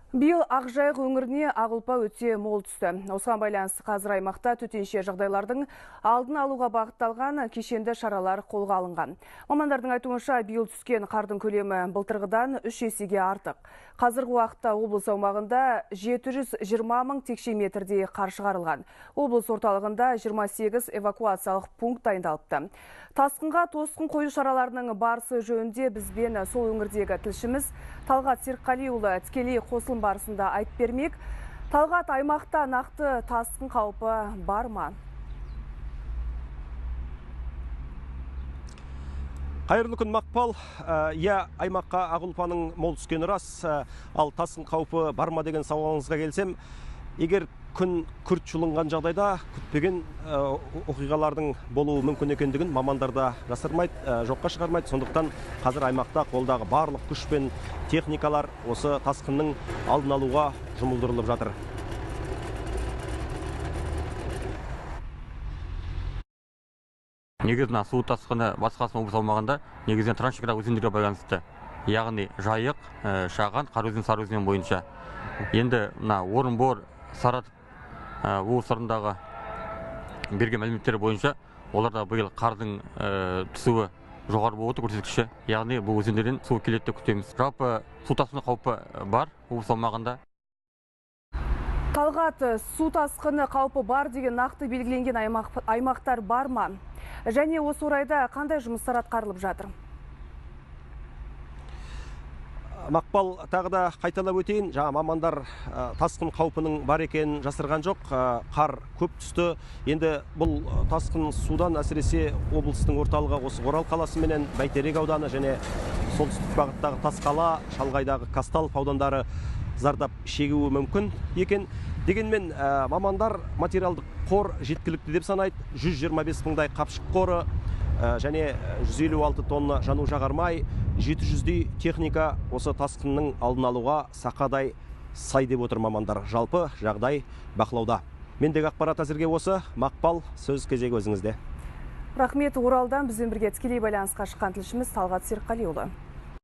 Биыл Ақжайық өңіріне ақ ұлпа өте мол түсті. Осыған байланысты қазір аймақта төтенше жағдайлардың алдын алуға бағытталған кешенді шаралар қолға алынған. Мамандардың айтуынша, биыл түскен қардың көлемі былтырғыдан 3 есеге артық. Қазіргі уақытта облыс аумағында 720 мың текше метрдей қар шығарылған. Облыс орталығында 28 эвакуациялық пункт дайындалыпты. Тасқынға тосқын қою шараларының барысы жөнінде бізбен сол өңірдегі тілшіміз Талғат Серікқалиұлы тікелей қосылым барысында айтып бермек. Талғат, аймақта нақты тасқын қаупі бар ма? Қайырлы күн, Мақпал. Аймаққа ақ ұлпаның мол түскені рас, ал тасқын қаупі бар ма деген сауалыңызға келсем, егер күн күрт жылынған жағдайда күтпеген оқиғалардың болуы мүмкін екендігін мамандарда жасырмайды, жоққа шығармайды. Сондықтан қазір аймақта қолдағы барлық күш пен техникалар осы тасқынның алдын алуға жұмылдырылып жатыр. Негізінен су тасқыны Батыс Қазақстан облысы аумағында негізінен трансшекаралық өзендерге байланысты, яғни Жайық, Шаған, Қараөзен, Сарыөзен бойынша. Енді Орынбор, Саратов облыстарындағы берген мәліметтер бойынша, оларда биыл қардың түсуі жоғары болып отыр көрсеткіші. Яғни бұл өзендерден су келеді деп күтеміз. Жалпы су тасқыны қаупі бар облыс аумағында. Талғат, су тасқыны қаупі бар деген нақты белгіленген аймақтар бар ма? Және осы орайда қандай жұмыстар атқарылып жатыр? Мақпал, тағы да қайталап өтейін, мамандар тасқын қаупінің бар екенін жасырған жоқ. Қар көп түсті. Енді бұл тасқын судан әсіресе облыстың орталығы осы Орал қаласы менен Бәйтерек ауданы және солтүстік бағыттағы Тасқала, шалғайдағы Казталов аудандары зардап шегуі мүмкін екен. Дегенмен мамандар материалдық қор жеткілікті деп санайды. 125 мыңдай қапшық қоры және 156 тонна жану жағармай, 700-дей техника осы тасқынның алдын алуға сақадай сай деп отыр мамандар. Жалпы жағдай бақылауда. Мендегі ақпарат әзірге осы. Мақпал, сөз кезегі өзіңізде. Рахмет. Оралдан бізбен бірге тікелей байланысқа шыққан тілшіміз Талғат Серікқалиұлы.